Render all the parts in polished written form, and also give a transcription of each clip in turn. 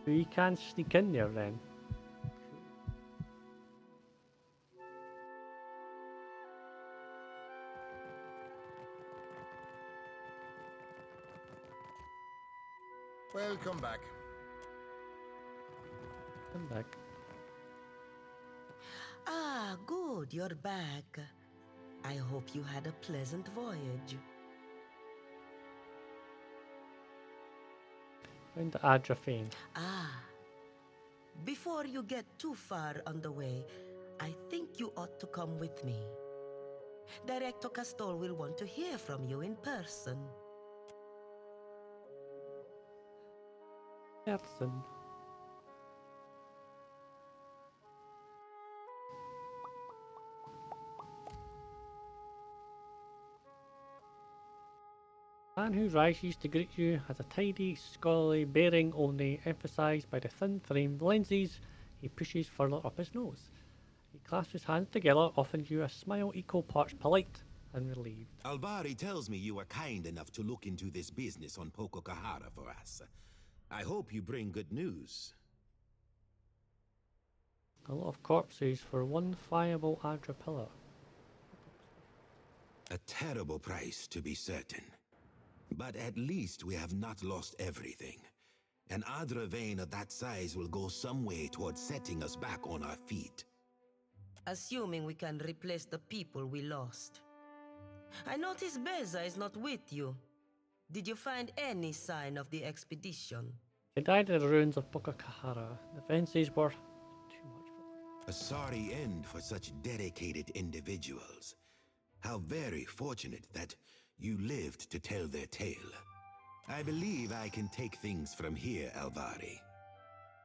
So you can sneak in there then. Welcome back. Come back. Ah, good, you're back. I hope you had a pleasant voyage. Found the Adrafane. Ah, before you get too far on the way, I think you ought to come with me. Director Castor will want to hear from you in person. Person. Man who rises to greet you has a tidy, scholarly bearing only emphasised by the thin-framed lenses he pushes further up his nose. He clasps his hands together, offering you a smile equal parts polite and relieved. Alvari tells me you were kind enough to look into this business on Pococahara for us. I hope you bring good news. A lot of corpses for one viable Adra pillar. A terrible price, to be certain. But at least we have not lost everything. An Adra vein of that size will go some way towards setting us back on our feet. Assuming we can replace the people we lost. I notice Beza is not with you. Did you find any sign of the expedition? They died in the ruins of Pococahara. The fences were too much for them. A sorry end for such dedicated individuals. How very fortunate that you lived to tell their tale. I believe I can take things from here, Alvari.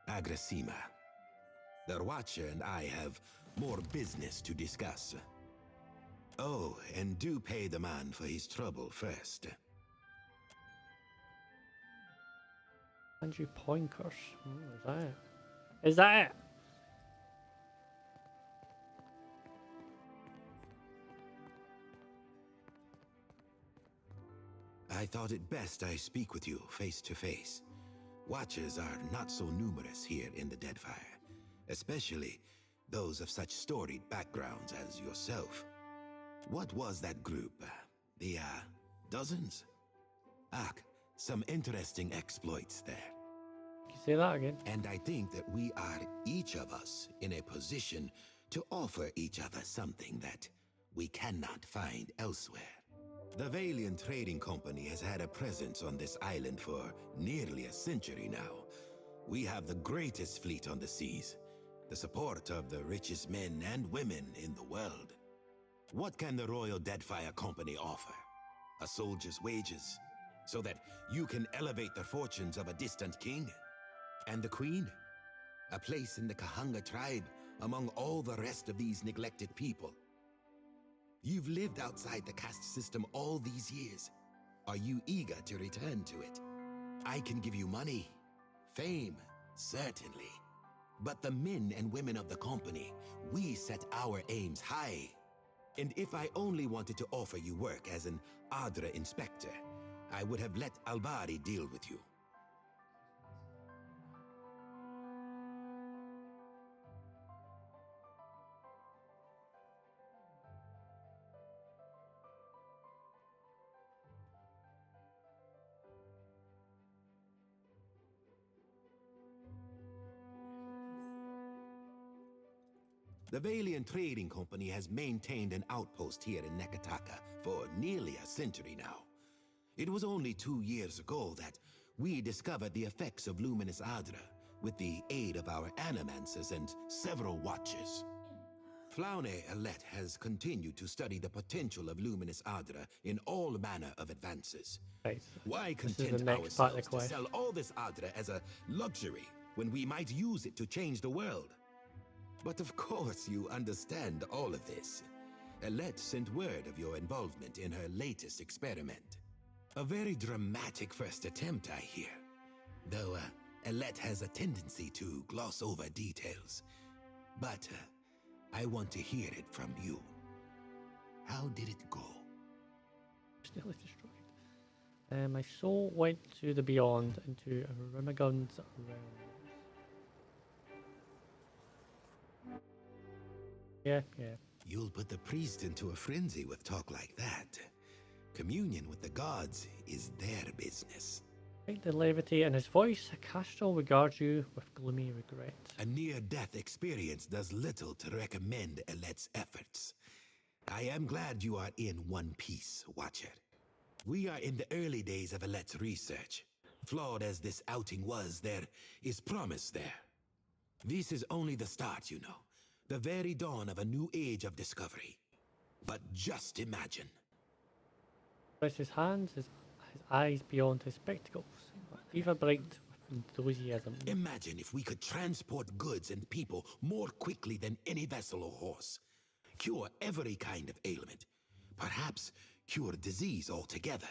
Agrasima. The Watcher and I have more business to discuss. Oh, and do pay the man for his trouble first. And you poinkers. Oh, is that it? Is that it? I thought it best I speak with you face to face. Watchers are not so numerous here in the Deadfire, especially those of such storied backgrounds as yourself. What was that group? The, dozens? Ah, some interesting exploits there. Can you say that again? And I think that we are, each of us, in a position to offer each other something that we cannot find elsewhere. The Valarian Trading Company has had a presence on this island for nearly a century now. We have the greatest fleet on the seas, the support of the richest men and women in the world. What can the Royal Deadfire Company offer? A soldier's wages, so that you can elevate the fortunes of a distant king? And the Queen? A place in the Kahanga tribe among all the rest of these neglected people. You've lived outside the caste system all these years. Are you eager to return to it? I can give you money, fame, certainly. But the men and women of the company, we set our aims high. And if I only wanted to offer you work as an Adra inspector, I would have let Alvari deal with you. The Valarian Trading Company has maintained an outpost here in Nekataka for nearly a century now. It was only 2 years ago that we discovered the effects of luminous Adra with the aid of our animancers and several watchers. Flaune Alette has continued to study the potential of luminous Adra in all manner of advances. Right. Why This is the content next part of the ourselves to quest. sell all this Adra as a luxury when we might use it to change the world? But of course you understand all of this. Alette sent word of your involvement in her latest experiment. A very dramatic first attempt, I hear. Though, Alette has a tendency to gloss over details. But, I want to hear it from you. How did it go? Nearly destroyed. My soul went to the beyond, into Rimagund's realm. Yeah, yeah. You'll put the priest into a frenzy with talk like that. Communion with the gods is their business. Despite the levity in his voice, Castrol regards you with gloomy regret. A near-death experience does little to recommend Elet's efforts. I am glad you are in one piece, Watcher. We are in the early days of Elet's research. Flawed as this outing was, there is promise there. This is only the start, you know. The very dawn of a new age of discovery. But just imagine. Press his hands, his eyes beyond his spectacles, fever bright with enthusiasm. Imagine if we could transport goods and people more quickly than any vessel or horse. Cure every kind of ailment. Perhaps cure disease altogether.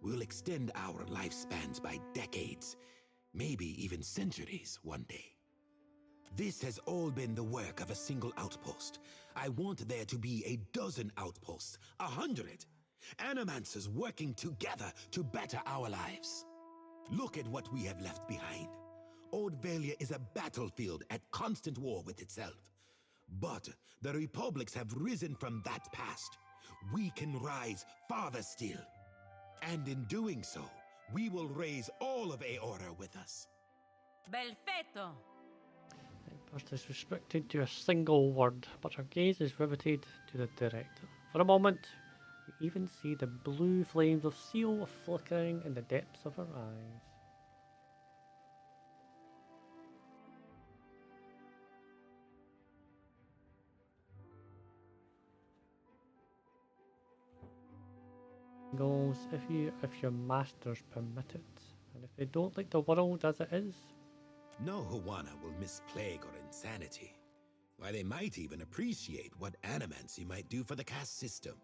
We'll extend our lifespans by decades, maybe even centuries one day. This has all been the work of a single outpost. I want there to be a dozen outposts, 100. Animancers working together to better our lives. Look at what we have left behind. Old Valia is a battlefield at constant war with itself. But the republics have risen from that past. We can rise farther still. And in doing so, we will raise all of Eora with us. Belfetto! Burst is restricted to a single word, but her gaze is riveted to the director. For a moment, you even see the blue flames of Seal flickering in the depths of her eyes. Goes, if your masters permit it, and if they don't like the world as it is. No Hawana will miss plague or insanity. Why, they might even appreciate what animancy might do for the caste system.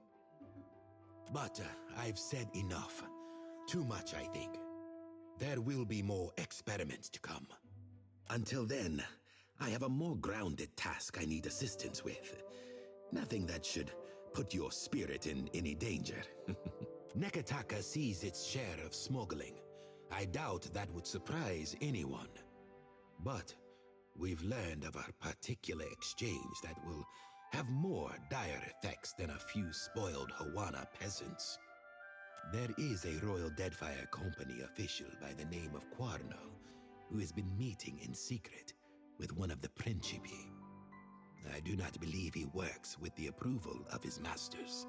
But I've said enough. Too much, I think. There will be more experiments to come. Until then, I have a more grounded task I need assistance with. Nothing that should put your spirit in any danger. Nekataka sees its share of smuggling. I doubt that would surprise anyone. But we've learned of a particular exchange that will have more dire effects than a few spoiled Hawana peasants. There is a Royal Deadfire Company official by the name of Quarno who has been meeting in secret with one of the Principi. I do not believe he works with the approval of his masters.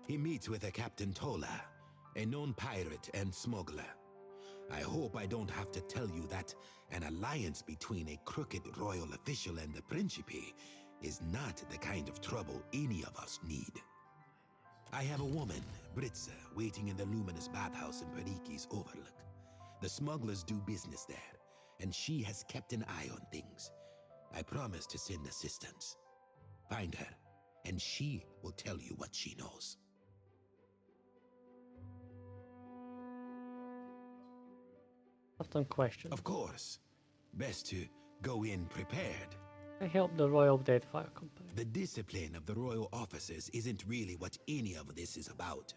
He meets with a Captain Tola, a known pirate and smuggler. I hope I don't have to tell you that an alliance between a crooked royal official and the Principi is not the kind of trouble any of us need. I have a woman, Britza, waiting in the luminous bathhouse in Periki's Overlook. The smugglers do business there, and she has kept an eye on things. I promise to send assistance. Find her, and she will tell you what she knows. I've some questions. Of course. Best to go in prepared. I help the Royal Deadfire Company. The discipline of the royal officers isn't really what any of this is about.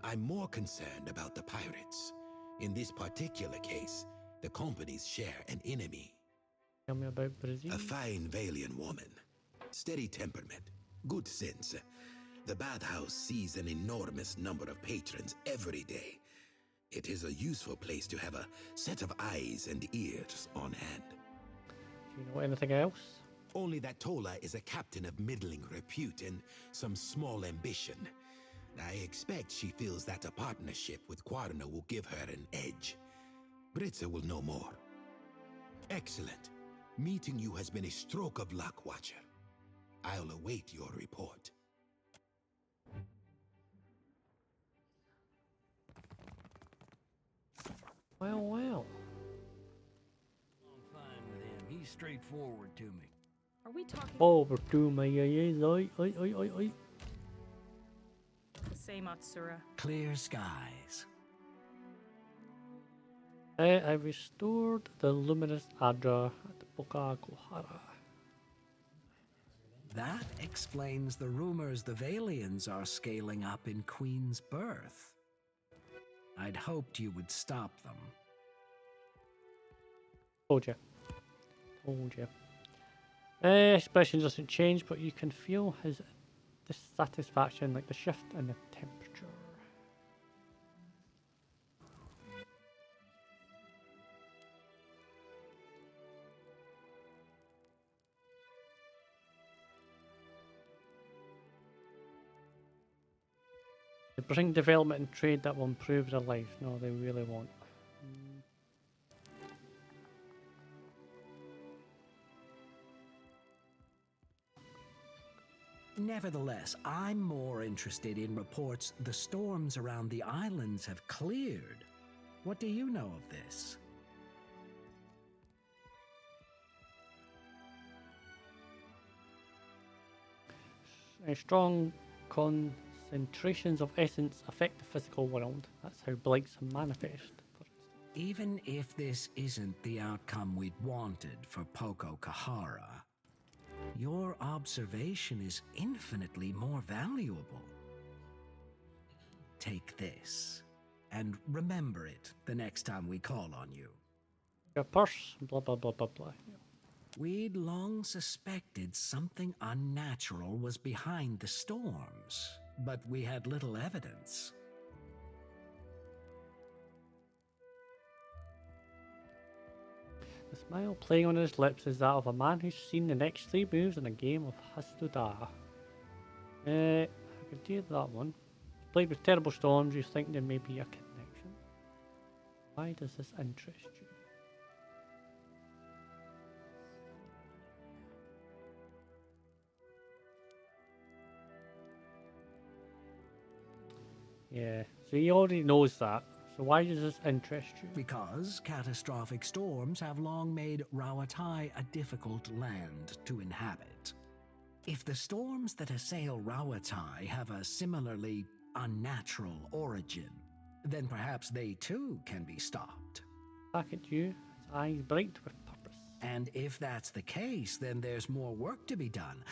I'm more concerned about the pirates. In this particular case, the companies share an enemy. Tell me about Brazil. A fine Valian woman. Steady temperament. Good sense. The bathhouse sees an enormous number of patrons every day. It is a useful place to have a set of eyes and ears on hand. Do you know anything else? Only that Tola is a captain of middling repute and some small ambition. I expect she feels that a partnership with Quarno will give her an edge. Britza will know more. Excellent. Meeting you has been a stroke of luck, Watcher. I'll await your report. Well. I'm fine with him. He's straightforward to me. Are we talking Over to my oi. the same Atsura? Clear skies. I restored the luminous Adra at the Boka Kohara. That explains the rumors the Valians are scaling up in Queen's Birth. I'd hoped you would stop them. Told you. Expression doesn't change, but you can feel his dissatisfaction, like the shift in the temperature. They bring development and trade that will improve their lives. No, they really won't. Nevertheless, I'm more interested in reports the storms around the islands have cleared. What do you know of this? Strong concentrations of essence affect the physical world. That's how blights manifest. Even if this isn't the outcome we'd wanted for Poco Kahara, your observation is infinitely more valuable. Take this, and remember it the next time we call on you. Your purse, blah blah blah blah blah. We'd long suspected something unnatural was behind the storms, but we had little evidence. The smile playing on his lips is that of a man who's seen the next 3 moves in a game of Hastuda. I could do that one. Played with terrible storms, you think there may be a connection. Why does this interest you? Yeah, so he already knows that. So why does this interest you? Because catastrophic storms have long made Rawatai a difficult land to inhabit. If the storms that assail Rawatai have a similarly unnatural origin, then perhaps they too can be stopped. Back at you, his eyes bright with purpose. And if that's the case, then there's more work to be done.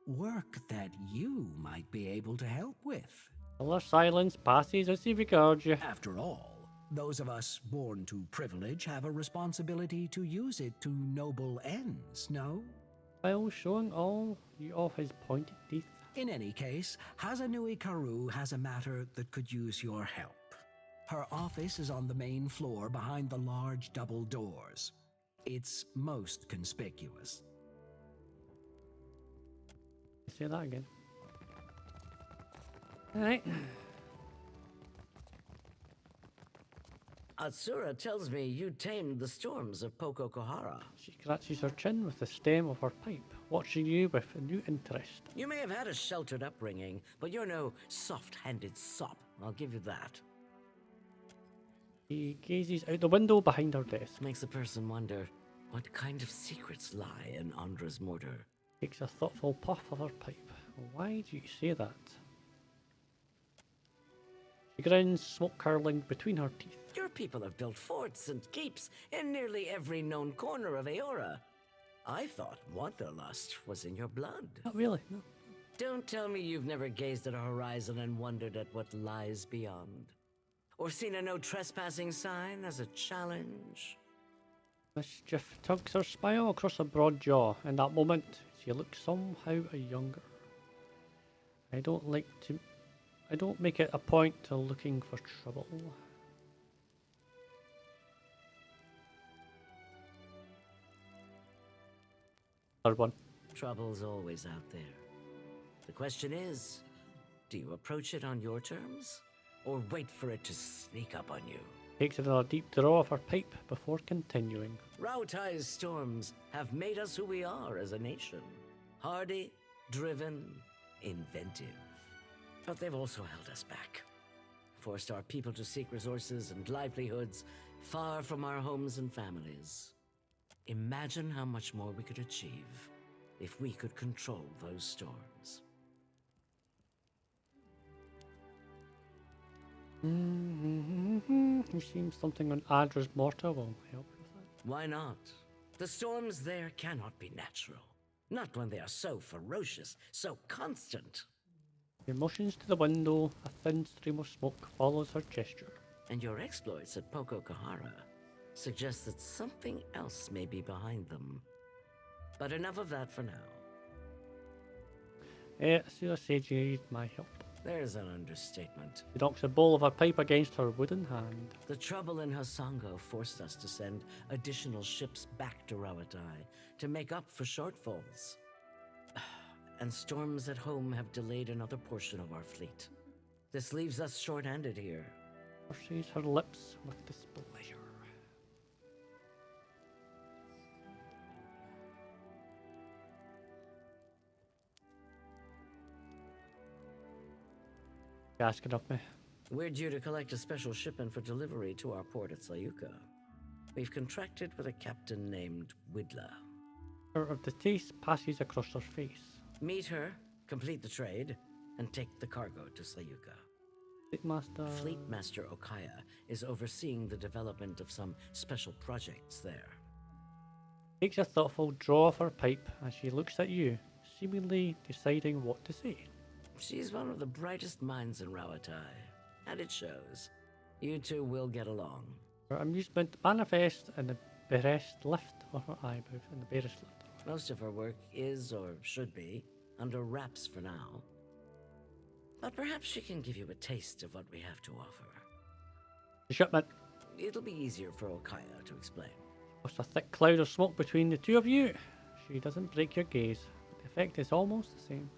Work that you might be able to help with. Color silence passes as he regards you. After all, those of us born to privilege have a responsibility to use it to noble ends, no? While showing all of his pointed teeth. In any case, Hazanui Karu has a matter that could use your help. Her office is on the main floor behind the large double doors. It's most conspicuous. Say that again. Alright. Atsura tells me you tamed the storms of Poco Kahara. She scratches her chin with the stem of her pipe, watching you with a new interest. You may have had a sheltered upbringing, but you're no soft-handed sop, I'll give you that. He gazes out the window behind her desk. Makes a person wonder what kind of secrets lie in Andra's mortar. Takes a thoughtful puff of her pipe. Why do you say that? She grins, smoke curling between her teeth. Your people have built forts and keeps in nearly every known corner of Eora. I thought wanderlust was in your blood. Not really, no. Don't tell me you've never gazed at a horizon and wondered at what lies beyond. Or seen a no trespassing sign as a challenge. Mischief tugs her smile across her broad jaw. In that moment, she looks somehow younger. I don't make it a point to looking for trouble. Third one. Trouble's always out there. The question is, do you approach it on your terms? Or wait for it to sneak up on you? Takes another deep draw of her pipe before continuing. Rautai's storms have made us who we are as a nation. Hardy, driven, inventive. But they've also held us back. Forced our people to seek resources and livelihoods far from our homes and families. Imagine how much more we could achieve if we could control those storms. It seems something on Adra's mortar will help with that. Why not? The storms there cannot be natural. Not when they are so ferocious, so constant. She motions to the window, a thin stream of smoke follows her gesture. And your exploits at Poco Kahara suggest that something else may be behind them. But enough of that for now. Sura said you need my help. There's an understatement. She knocks a bowl of her pipe against her wooden hand. The trouble in Hasango forced us to send additional ships back to Rawatai to make up for shortfalls. And storms at home have delayed another portion of our fleet. This leaves us short-handed here. Purses her lips with displeasure. You asking of me? We're due to collect a special shipment for delivery to our port at Sayuka. We've contracted with a captain named Widla. Of the taste passes across her face. Meet her, complete the trade, and take the cargo to Sayuka. Fleet Master Okaya is overseeing the development of some special projects there. Takes a thoughtful draw of her pipe as she looks at you, seemingly deciding what to say. She's one of the brightest minds in Rawatai, and it shows. You two will get along. Her amusement manifests in the barest lift of her eyebrows, Most of her work is, or should be, under wraps for now. But perhaps she can give you a taste of what we have to offer. The shipment. It'll be easier for Okaya to explain. There's a thick cloud of smoke between the two of you. She doesn't break your gaze, but the effect is almost the same.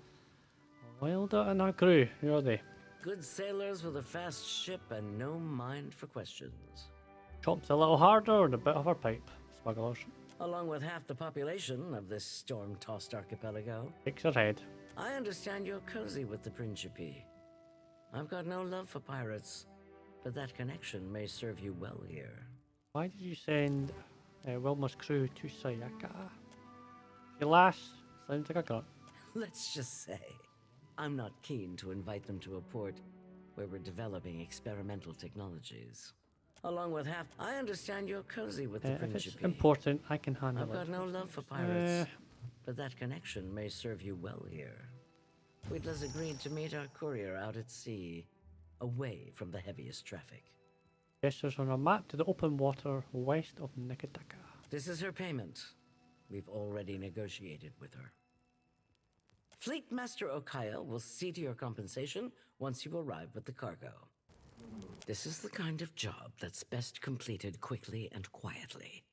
A Wilder and her crew, who are they? Good sailors with a fast ship and no mind for questions. Chops a little harder on the bit of her pipe. Smugglers. Along with half the population of this storm-tossed archipelago. Shakes her head. I understand you're cozy with the Principe. I've got no love for pirates, but that connection may serve you well here. Why did you send Wilma's crew to Sayaka? Your last sounds like a grunt. Let's just say, I'm not keen to invite them to a port where we're developing experimental technologies. Along with half, I understand you're cozy with the If Principe. it's important, I can handle I've it. got no love for pirates, but that connection may serve you well here. Widla's agreed to meet our courier out at sea, away from the heaviest traffic. Gestures on a map to the open water west of Nikitaka. This is her payment. We've already negotiated with her. Fleet Master Okaya will see to your compensation once you arrive with the cargo. This is the kind of job that's best completed quickly and quietly.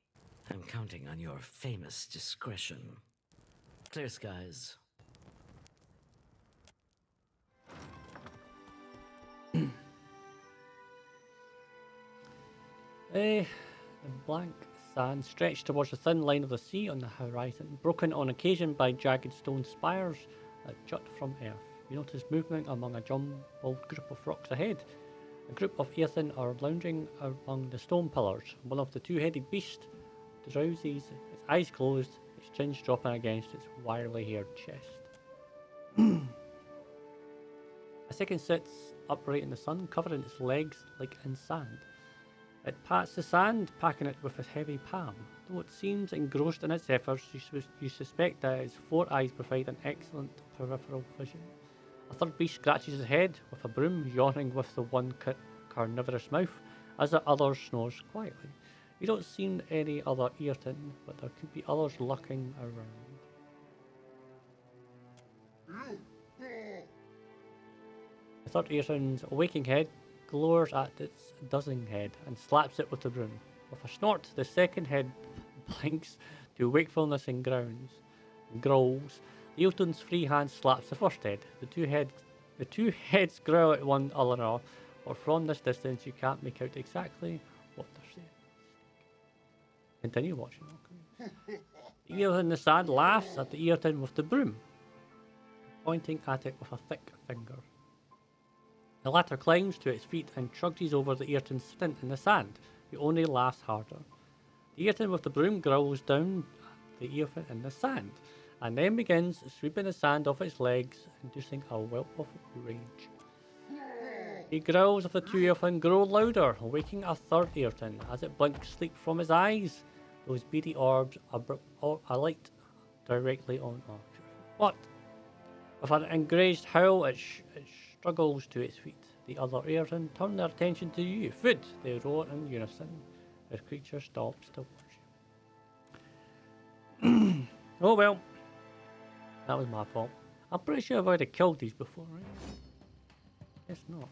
I'm counting on your famous discretion. Clear skies. The blank sand stretched towards the thin line of the sea on the horizon, broken on occasion by jagged stone spires that jut from earth. You notice movement among a jumbled group of rocks ahead. A group of earthen are lounging among the stone pillars. One of the two-headed beasts drowses, its eyes closed, its chin dropping against its wirely-haired chest. A second sits upright in the sun, covering its legs like in sand. It pats the sand, packing it with a heavy palm. Though it seems engrossed in its efforts, you suspect that its 4 eyes provide an excellent peripheral vision. A third beast scratches his head with a broom, yawning with the one carnivorous mouth, as the other snores quietly. You don't see any other earton, but there could be others lurking around. The third earton's waking head glowers at its dozen head and slaps it with the broom. With a snort, the second head blinks to wakefulness and growls. The earton's free hand slaps the first head. The two heads growl at one another, but from this distance you can't make out exactly what they're saying. Continue watching. Okay. The earton in the sand laughs at the earton with the broom, pointing at it with a thick finger. The latter climbs to its feet and trudges over the earton's stint in the sand. He only laughs harder. The earton with the broom growls down at the earton in the sand, and then begins sweeping the sand off its legs, inducing a whelp of rage. The growls of the two earton grow louder, waking a third earton as it blinks sleep from his eyes. Those beady orbs alight directly on Archer. What? With an enraged howl, it struggles to its feet. The other earton turn their attention to you. Food! They roar in unison. The creature stops to watch you. Oh well. That was my fault. I'm pretty sure I've already killed these before, right? Guess not.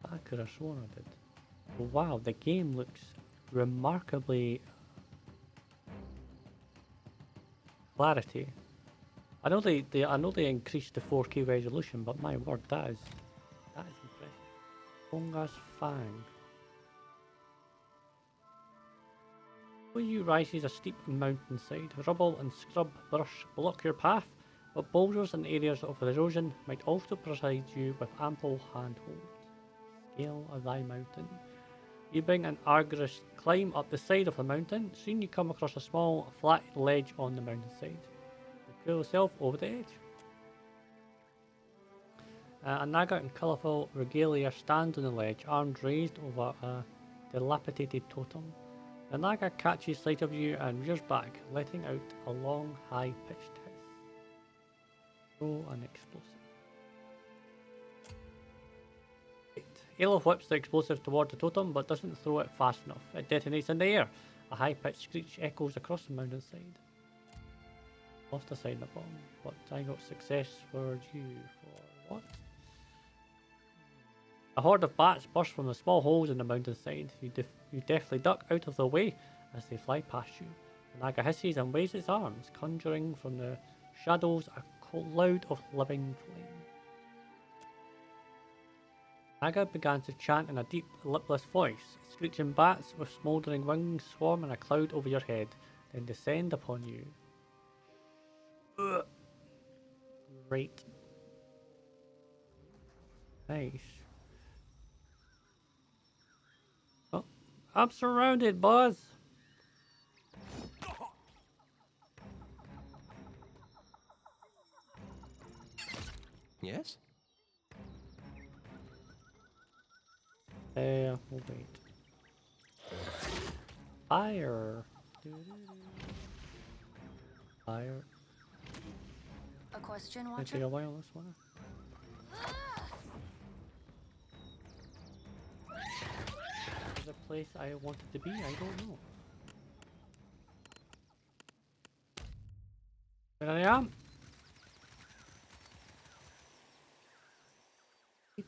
I could have sworn I did. Oh, wow, the game looks remarkably clarity. I know they increased the 4K resolution, but my word, that is impressive. Bonga's Fang. Before you rises a steep mountainside. Rubble and scrub brush block your path, but boulders and areas of erosion might also provide you with ample handhold. Scale of thy mountain. You bring an arduous climb up the side of the mountain. Soon you come across a small flat ledge on the mountainside. You pull yourself over the edge. A naga in colourful regalia stands on the ledge, arms raised over a dilapidated totem. The naga catches sight of you and rears back, letting out a long, high-pitched hiss. Throw an explosive. Alof whips the explosive toward the totem, but doesn't throw it fast enough. It detonates in the air. A high-pitched screech echoes across the mountainside. Lost a sign of bomb, but I got success for you. For what? A horde of bats burst from the small holes in the mountainside. You deftly duck out of the way as they fly past you. The naga hisses and waves its arms, conjuring from the shadows a cloud of living flame. Naga began to chant in a deep, lipless voice. Screeching bats with smouldering wings swarm in a cloud over your head, then descend upon you. Ugh. Great. Nice. Oh, I'm surrounded, boss. Yes? We'll wait. Fire. Fire. A question, It'll Watcher? take a while, this one. The place I wanted to be, I don't know. There I am.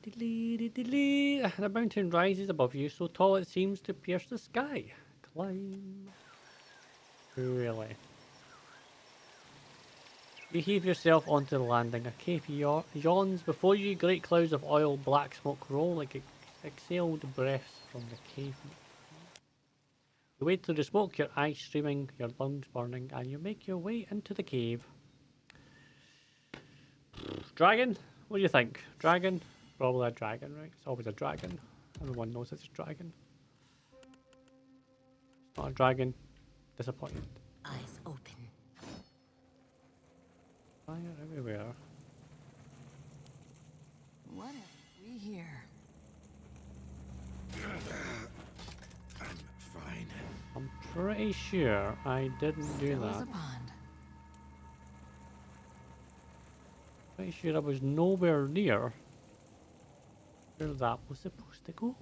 The mountain rises above you, so tall it seems to pierce the sky. Climb. Really? You heave yourself onto the landing. A cave yawns before you. Great clouds of oil, black smoke roll like exhaled breaths from the cave. You wade through the smoke, your eyes streaming, your lungs burning, and you make your way into the cave. Dragon? What do you think? Dragon? Probably a dragon, right? It's always a dragon. Everyone knows it's a dragon. It's not a dragon. Disappointed. Eyes open. Fire everywhere. What have we here? I'm fine. I'm pretty sure I didn't do There was a that. pond. Pretty sure I was nowhere near where that was supposed to go.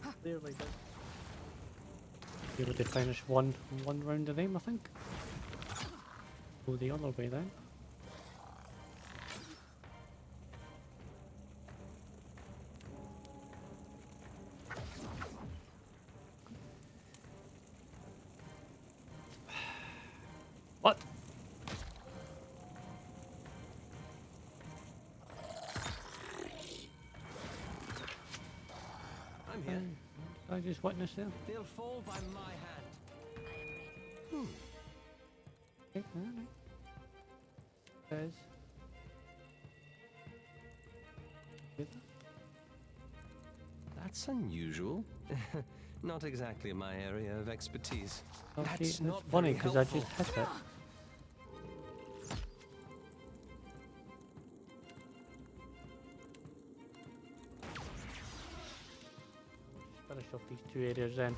But clearly did. Be able to finish one round of them, I think. Go the other way then. What? I'm here. I just witnessed there. They'll fall by my hand. Okay, alright. Says. Good. That's unusual. Not exactly my area of expertise. Okay, That's it's not funny very because I just helpful. hit it. Finish off these two areas then.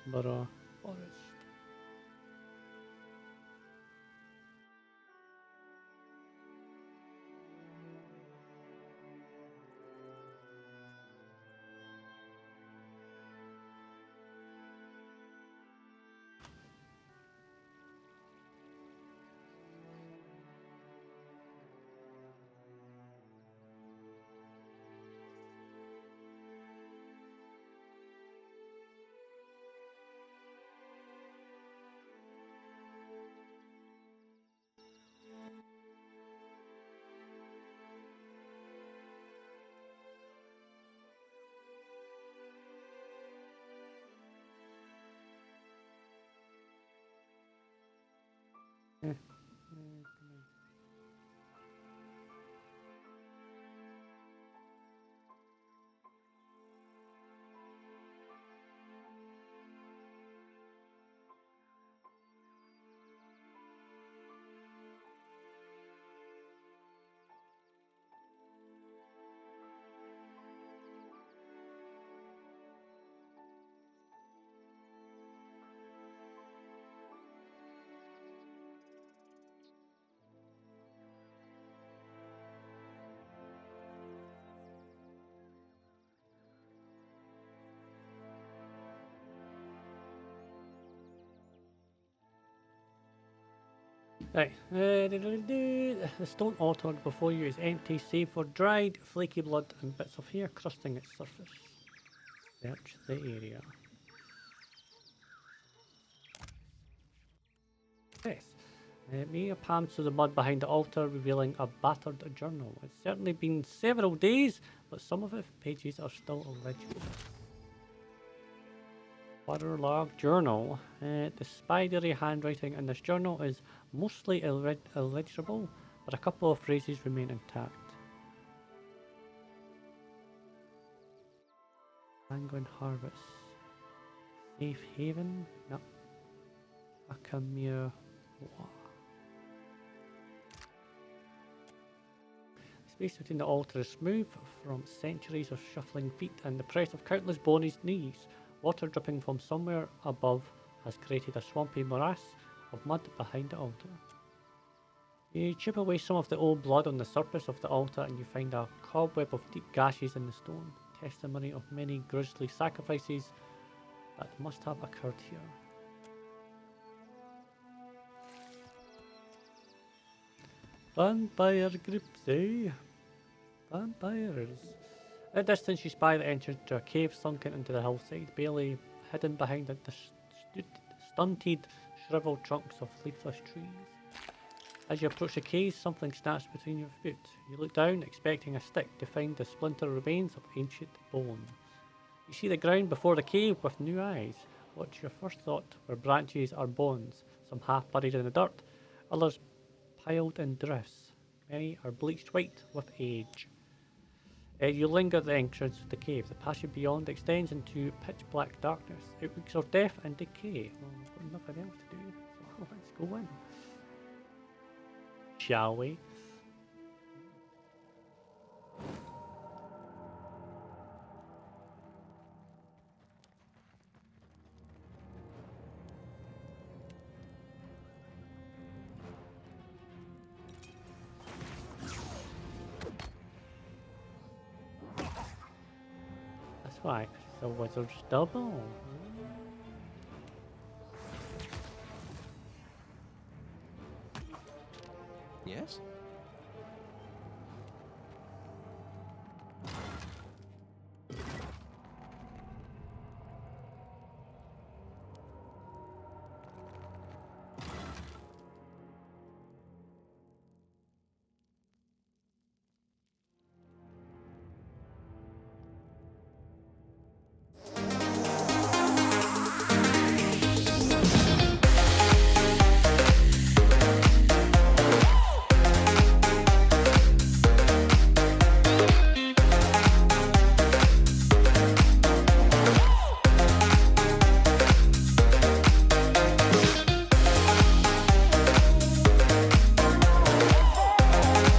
Borough Forest. Right, the stone altar before you is empty, save for dried, flaky blood and bits of hair crusting its surface. Search the area. Yes, Mia pans through the mud behind the altar, revealing a battered journal. It's certainly been several days, but some of its pages are still illegible. Waterlogged Journal. The spidery handwriting in this journal is mostly illegible, but a couple of phrases remain intact. Sanguine Harvest. Safe Haven? No. Akamir. The space between the altar is smooth from centuries of shuffling feet and the press of countless bonies' knees. Water dripping from somewhere above has created a swampy morass of mud behind the altar. You chip away some of the old blood on the surface of the altar and you find a cobweb of deep gashes in the stone, testimony of many grisly sacrifices that must have occurred here. Vampire grips, eh? Vampires. At a distance, you spy the entrance to a cave sunken into the hillside, barely hidden behind the stunted, shriveled trunks of leafless trees. As you approach the cave, something snaps between your feet. You look down, expecting a stick, to find the splinter remains of ancient bone. You see the ground before the cave with new eyes. What your first thought were branches or bones, some half buried in the dirt, others piled in drifts. Many are bleached white with age. You linger at the entrance of the cave. The passage beyond extends into pitch-black darkness. It reeks of death and decay. Well, we've got nothing else to do, so let's go in. Shall we? That's right, the wizard's double. Yes?